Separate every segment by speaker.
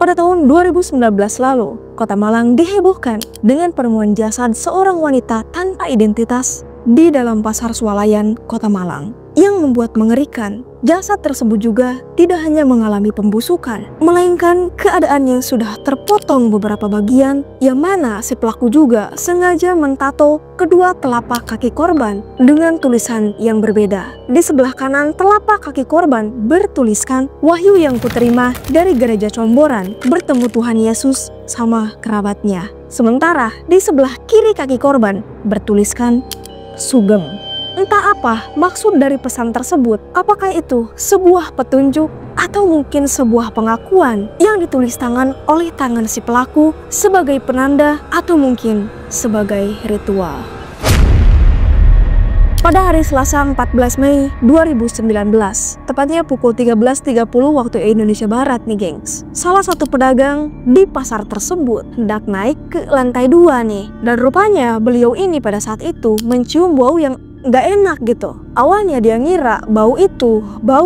Speaker 1: Pada tahun 2019 lalu, Kota Malang dihebohkan dengan penemuan jasad seorang wanita tanpa identitas di dalam pasar swalayan Kota Malang. Yang membuat mengerikan, jasad tersebut juga tidak hanya mengalami pembusukan, melainkan keadaannya sudah terpotong beberapa bagian, yang mana si pelaku juga sengaja mentato kedua telapak kaki korban dengan tulisan yang berbeda. Di sebelah kanan telapak kaki korban bertuliskan, "Wahyu yang kuterima dari gereja Comboran, bertemu Tuhan Yesus sama kerabatnya." Sementara di sebelah kiri kaki korban bertuliskan, "Sugeng." Entah apa maksud dari pesan tersebut, apakah itu sebuah petunjuk atau mungkin sebuah pengakuan yang ditulis tangan oleh tangan si pelaku sebagai penanda atau mungkin sebagai ritual. Pada hari Selasa 14 Mei 2019, tepatnya pukul 13.30 waktu Indonesia Barat nih gengs, salah satu pedagang di pasar tersebut hendak naik ke lantai 2 nih. Dan rupanya beliau ini pada saat itu mencium bau yang nggak enak gitu. Awalnya dia ngira bau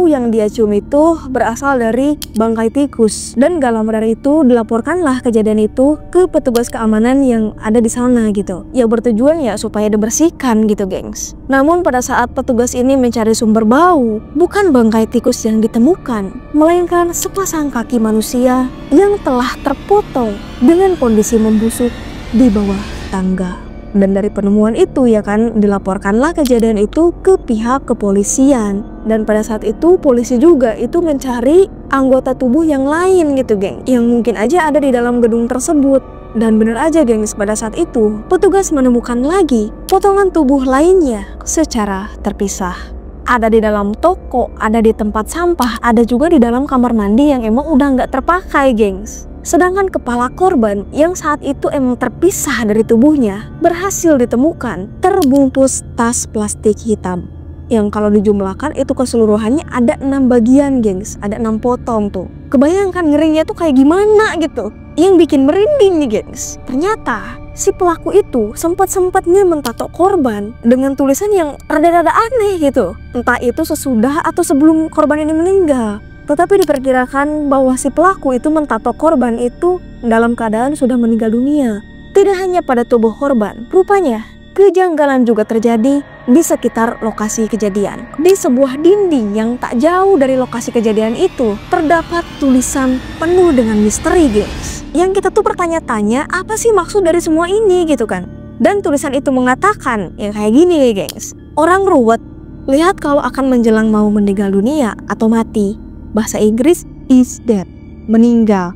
Speaker 1: yang dia cium itu berasal dari bangkai tikus. Dan gak lama dari itu dilaporkanlah kejadian itu ke petugas keamanan yang ada di sana gitu. Ya bertujuan ya supaya dibersihkan gitu gengs. Namun pada saat petugas ini mencari sumber bau, bukan bangkai tikus yang ditemukan, melainkan sepasang kaki manusia yang telah terpotong dengan kondisi membusuk di bawah tangga. Dan dari penemuan itu ya kan dilaporkanlah kejadian itu ke pihak kepolisian. Dan pada saat itu polisi juga itu mencari anggota tubuh yang lain gitu geng, yang mungkin aja ada di dalam gedung tersebut. Dan bener aja gengs, pada saat itu petugas menemukan lagi potongan tubuh lainnya secara terpisah. Ada di dalam toko, ada di tempat sampah, ada juga di dalam kamar mandi yang emang udah nggak terpakai gengs. Sedangkan kepala korban yang saat itu emang terpisah dari tubuhnya berhasil ditemukan terbungkus tas plastik hitam. Yang kalau dijumlahkan itu keseluruhannya ada 6 bagian gengs, ada 6 potong tuh. Kebayangkan ngerinya tuh kayak gimana gitu. Yang bikin merinding nih gengs, ternyata si pelaku itu sempat-sempatnya mentato korban dengan tulisan yang rada-rada aneh gitu. Entah itu sesudah atau sebelum korban ini meninggal. Tetapi diperkirakan bahwa si pelaku itu mentato korban itu dalam keadaan sudah meninggal dunia. Tidak hanya pada tubuh korban, rupanya kejanggalan juga terjadi di sekitar lokasi kejadian. Di sebuah dinding yang tak jauh dari lokasi kejadian itu terdapat tulisan penuh dengan misteri guys. Yang kita tuh bertanya-tanya apa sih maksud dari semua ini gitu kan. Dan tulisan itu mengatakan yang kayak gini nih guys. Orang ruwet, lihat kalau akan menjelang mau meninggal dunia atau mati. Bahasa Inggris is dead, meninggal.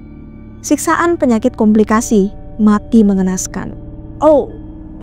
Speaker 1: Siksaan penyakit komplikasi, mati mengenaskan. Oh,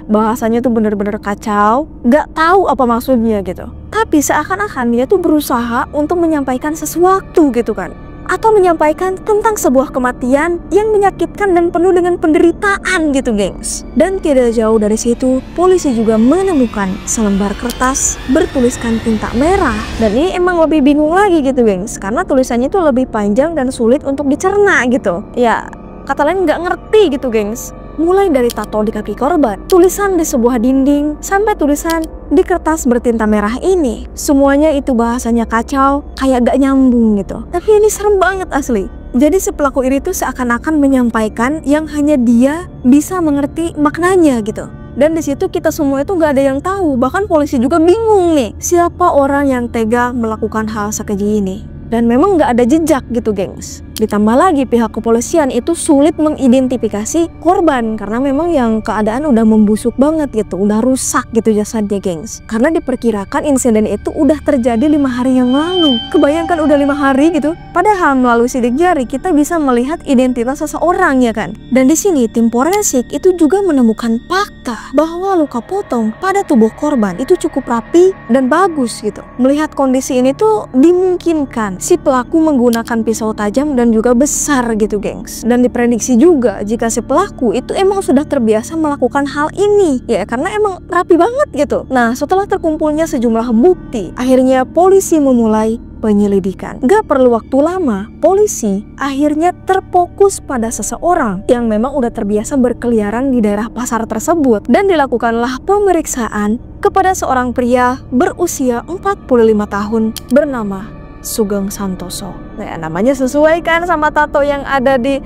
Speaker 1: bahasanya tuh bener-bener kacau, gak tahu apa maksudnya gitu. Tapi seakan-akan dia tuh berusaha untuk menyampaikan sesuatu gitu kan. Atau menyampaikan tentang sebuah kematian yang menyakitkan dan penuh dengan penderitaan gitu gengs. Dan tidak jauh dari situ, polisi juga menemukan selembar kertas bertuliskan tinta merah. Dan ini emang lebih bingung lagi gitu gengs, karena tulisannya itu lebih panjang dan sulit untuk dicerna gitu. Ya, kata lain nggak ngerti gitu gengs. Mulai dari tato di kaki korban, tulisan di sebuah dinding, sampai tulisan di kertas bertinta merah ini. Semuanya itu bahasanya kacau, kayak gak nyambung gitu. Tapi ini serem banget asli. Jadi si pelaku ini tuh seakan-akan menyampaikan yang hanya dia bisa mengerti maknanya gitu. Dan di situ kita semua itu gak ada yang tahu, bahkan polisi juga bingung nih, siapa orang yang tega melakukan hal sekeji ini. Dan memang gak ada jejak gitu gengs. Ditambah lagi pihak kepolisian itu sulit mengidentifikasi korban karena memang yang keadaan udah membusuk banget gitu, udah rusak gitu jasadnya gengs. Karena diperkirakan insiden itu udah terjadi 5 hari yang lalu. Kebayangkan udah 5 hari gitu. Padahal melalui sidik jari kita bisa melihat identitas seseorang ya kan. Dan di sini tim forensik itu juga menemukan fakta bahwa luka potong pada tubuh korban itu cukup rapi dan bagus gitu. Melihat kondisi ini tuh dimungkinkan si pelaku menggunakan pisau tajam dan juga besar gitu gengs. Dan diprediksi juga jika si pelaku itu emang sudah terbiasa melakukan hal ini ya, karena emang rapi banget gitu. Nah setelah terkumpulnya sejumlah bukti, akhirnya polisi memulai penyelidikan. Gak perlu waktu lama, polisi akhirnya terfokus pada seseorang yang memang udah terbiasa berkeliaran di daerah pasar tersebut. Dan dilakukanlah pemeriksaan kepada seorang pria berusia 45 tahun bernama Sugeng Santoso. Nah, namanya sesuai kan sama tato yang ada di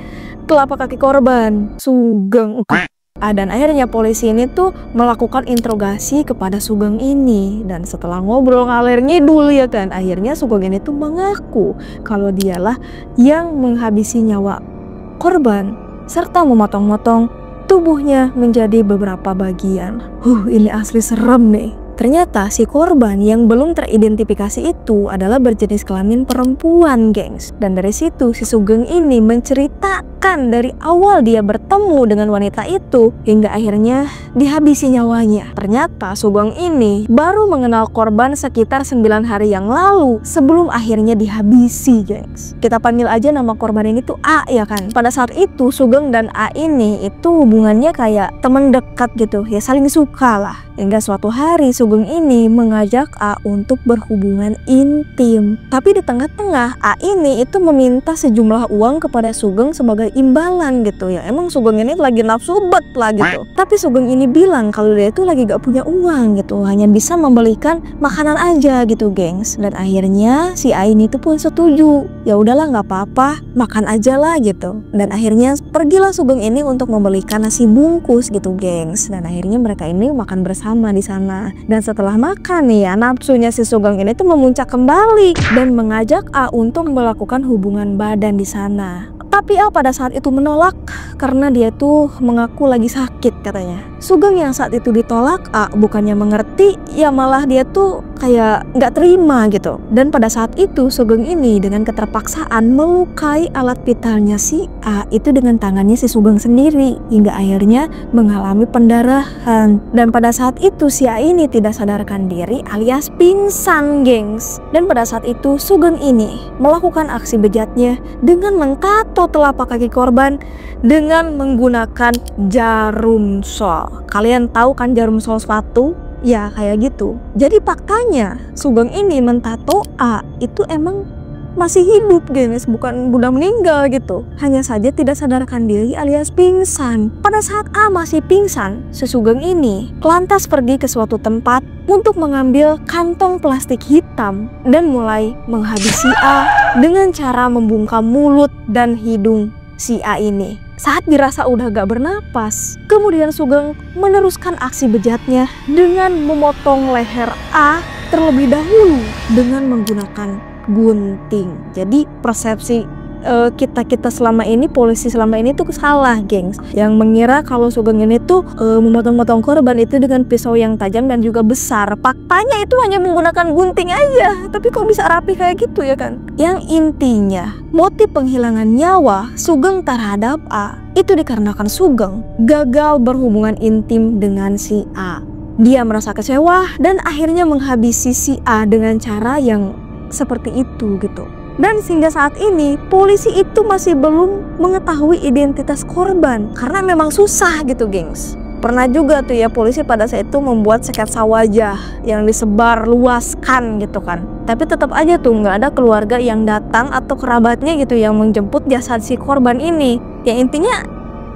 Speaker 1: telapak kaki korban, Sugeng. Dan akhirnya polisi ini tuh melakukan interogasi kepada Sugeng ini, dan setelah ngobrol ngalir ngidul ya kan, akhirnya Sugeng ini tuh mengaku kalau dialah yang menghabisi nyawa korban serta memotong-motong tubuhnya menjadi beberapa bagian. Ini asli serem nih. Ternyata si korban yang belum teridentifikasi itu adalah berjenis kelamin perempuan, gengs. Dan dari situ si Sugeng ini menceritakan dari awal dia bertemu dengan wanita itu hingga akhirnya dihabisi nyawanya. Ternyata Sugeng ini baru mengenal korban sekitar 9 hari yang lalu sebelum akhirnya dihabisi, gengs. Kita panggil aja nama korban ini tuh A ya kan. Pada saat itu Sugeng dan A ini itu hubungannya kayak teman dekat gitu ya, saling suka lah. Hingga suatu hari Sugeng ini mengajak A untuk berhubungan intim. Tapi di tengah-tengah A ini itu meminta sejumlah uang kepada Sugeng sebagai imbalan gitu ya. Emang Sugeng ini lagi nafsu bet lah gitu. Tapi Sugeng ini bilang kalau dia itu lagi gak punya uang gitu, hanya bisa membelikan makanan aja gitu, gengs. Dan akhirnya si A ini tuh pun setuju. Ya udahlah nggak apa-apa, makan aja lah gitu. Dan akhirnya pergilah Sugeng ini untuk membelikan nasi bungkus gitu, gengs. Dan akhirnya mereka ini makan bersama di sana. Dan setelah makan nih ya, nafsunya si Sugeng ini tuh memuncak kembali dan mengajak A untuk melakukan hubungan badan di sana. Tapi A pada saat itu menolak karena dia tuh mengaku lagi sakit katanya. Sugeng yang saat itu ditolak, A bukannya mengerti, ya malah dia tuh kayak nggak terima gitu. Dan pada saat itu Sugeng ini dengan keterpaksaan melukai alat vitalnya si A itu dengan tangannya si Sugeng sendiri hingga akhirnya mengalami pendarahan. Dan pada saat itu si A ini tidak sadarkan diri alias pingsan, gengs. Dan pada saat itu Sugeng ini melakukan aksi bejatnya dengan mengtato telapak kaki korban dengan menggunakan jarum sol. Kalian tahu kan jarum sol sepatu? Ya kayak gitu. Jadi faktanya Sugeng ini mentato A itu emang masih hidup, gengs, bukan udah meninggal gitu. Hanya saja tidak sadarkan diri alias pingsan. Pada saat A masih pingsan, si Sugeng ini lantas pergi ke suatu tempat untuk mengambil kantong plastik hitam dan mulai menghabisi A dengan cara membungkam mulut dan hidung si A ini. Saat dirasa udah gak bernapas, kemudian Sugeng meneruskan aksi bejatnya dengan memotong leher A terlebih dahulu dengan menggunakan gunting. Jadi persepsi kita selama ini, polisi selama ini tuh salah, gengs, yang mengira kalau Sugeng ini tuh memotong-motong korban itu dengan pisau yang tajam dan juga besar. Faktanya itu hanya menggunakan gunting aja, tapi kok bisa rapi kayak gitu ya kan. Yang intinya motif penghilangan nyawa Sugeng terhadap A itu dikarenakan Sugeng gagal berhubungan intim dengan si A. Dia merasa kecewa dan akhirnya menghabisi si A dengan cara yang seperti itu gitu. Dan hingga saat ini polisi itu masih belum mengetahui identitas korban karena memang susah gitu, gengs. Pernah juga tuh ya polisi pada saat itu membuat sketsa wajah yang disebar luaskan gitu kan. Tapi tetap aja tuh nggak ada keluarga yang datang atau kerabatnya gitu yang menjemput jasad si korban ini. Ya intinya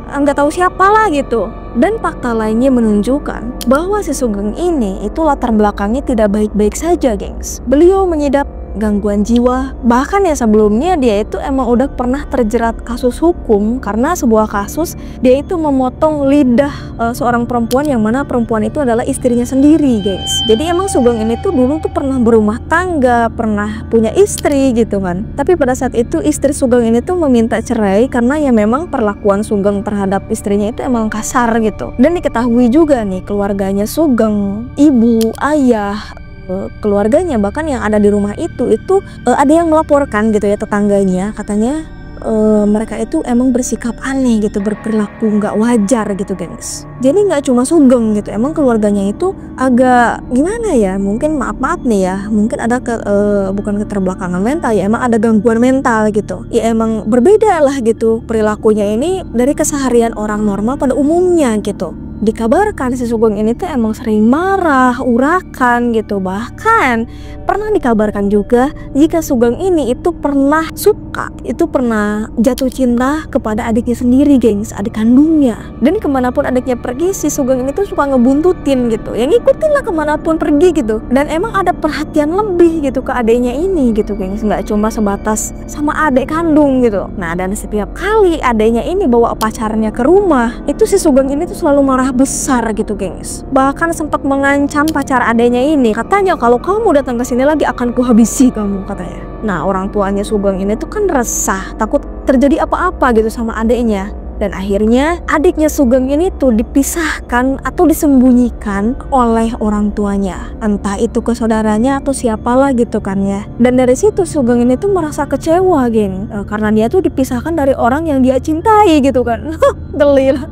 Speaker 1: nggak tahu siapa lah gitu. Dan fakta lainnya menunjukkan bahwa si Sugeng ini itu latar belakangnya tidak baik-baik saja, gengs. Beliau mengidap gangguan jiwa, bahkan ya sebelumnya dia itu emang udah pernah terjerat kasus hukum karena sebuah kasus dia itu memotong lidah seorang perempuan yang mana perempuan itu adalah istrinya sendiri, guys. Jadi emang Sugeng ini tuh dulu tuh pernah berumah tangga, pernah punya istri gitu kan. Tapi pada saat itu istri Sugeng ini tuh meminta cerai karena ya memang perlakuan Sugeng terhadap istrinya itu emang kasar gitu. Dan diketahui juga nih keluarganya Sugeng, ibu, ayah, keluarganya bahkan yang ada di rumah itu ada yang melaporkan gitu ya, tetangganya katanya mereka itu emang bersikap aneh gitu, berperilaku nggak wajar gitu, gengs. Jadi nggak cuma Sugeng gitu, emang keluarganya itu agak gimana ya, mungkin maaf nih ya, mungkin ada bukan keterbelakangan mental ya, emang ada gangguan mental gitu ya, emang berbeda lah gitu perilakunya ini dari keseharian orang normal pada umumnya gitu. Dikabarkan si Sugeng ini tuh emang sering marah, urakan gitu. Bahkan pernah dikabarkan juga jika Sugeng ini itu pernah suka, itu pernah jatuh cinta kepada adiknya sendiri, gengs, adik kandungnya. Dan kemanapun adiknya pergi, si Sugeng ini tuh suka ngebuntutin gitu, yang ngikutin lah kemanapun pergi gitu. Dan emang ada perhatian lebih gitu ke adiknya ini gitu, gengs, nggak cuma sebatas sama adik kandung gitu. Nah, dan setiap kali adiknya ini bawa pacarnya ke rumah, itu si Sugeng ini tuh selalu marah besar gitu, gengs. Bahkan sempat mengancam pacar adiknya ini, katanya kalau kamu datang ke sini lagi akan kuhabisi kamu, katanya. Nah, orang tuanya Sugeng ini tuh kan resah, takut terjadi apa-apa gitu sama adiknya. Dan akhirnya adiknya Sugeng ini tuh dipisahkan atau disembunyikan oleh orang tuanya, entah itu ke saudaranya atau siapalah gitu kan ya. Dan dari situ Sugeng ini tuh merasa kecewa, geng, karena dia tuh dipisahkan dari orang yang dia cintai gitu kan. Geli lah.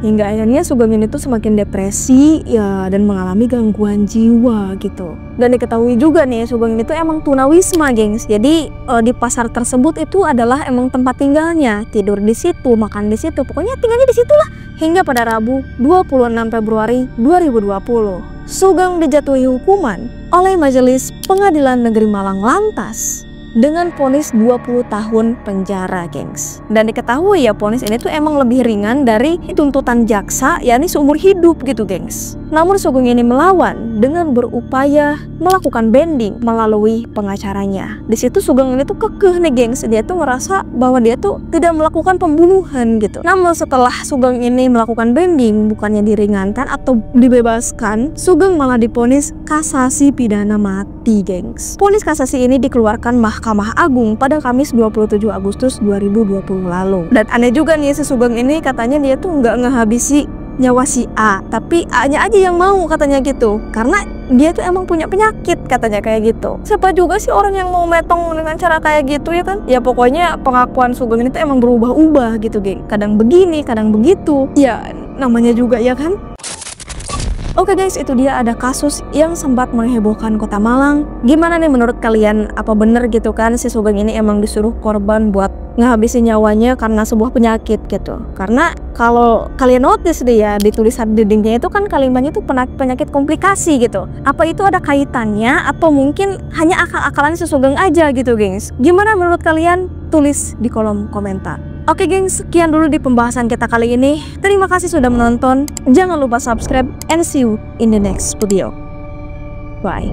Speaker 1: Hingga akhirnya Sugeng ini tuh semakin depresi ya, dan mengalami gangguan jiwa gitu. Dan diketahui juga nih, Sugeng ini tuh emang tunawisma, gengs. Jadi di pasar tersebut itu adalah emang tempat tinggalnya, tidur di situ, makan di situ, pokoknya tinggalnya di situ lah. Hingga pada Rabu 26 Februari 2020, Sugeng dijatuhi hukuman oleh Majelis Pengadilan Negeri Malang Lantas dengan vonis 20 tahun penjara, gengs. Dan diketahui ya, vonis ini tuh emang lebih ringan dari tuntutan jaksa, yakni seumur hidup gitu, gengs. Namun Sugeng ini melawan dengan berupaya melakukan banding melalui pengacaranya. Di situ Sugeng ini tuh kekeh nih, gengs. Dia tuh ngerasa bahwa dia tuh tidak melakukan pembunuhan gitu. Namun setelah Sugeng ini melakukan banding, bukannya diringankan atau dibebaskan, Sugeng malah divonis kasasi pidana mati, gengs. Vonis kasasi ini dikeluarkan Mahkamah Agung pada Kamis 27 Agustus 2020 lalu. Dan aneh juga nih, si Sugeng ini katanya dia tuh nggak ngehabisi nyawa si A, tapi A-nya aja yang mau, katanya gitu, karena dia tuh emang punya penyakit, katanya kayak gitu. Siapa juga sih orang yang mau metong dengan cara kayak gitu, ya kan? Ya pokoknya pengakuan Sugeng ini tuh emang berubah-ubah gitu, geng. Kadang begini, kadang begitu. Ya namanya juga, ya kan? Oke guys, itu dia ada kasus yang sempat menghebohkan kota Malang. Gimana nih menurut kalian? Apa bener gitu kan si Sugeng ini emang disuruh korban buat ngehabisin nyawanya karena sebuah penyakit gitu? Karena kalau kalian notice deh ya, di tulisan dindingnya itu kan kalimatnya tuh penyakit komplikasi gitu. Apa itu ada kaitannya atau mungkin hanya akal-akalan si Sugeng aja gitu, gengs? Gimana menurut kalian? Tulis di kolom komentar. Oke gengs, sekian dulu di pembahasan kita kali ini. Terima kasih sudah menonton. Jangan lupa subscribe and see you in the next video. Bye.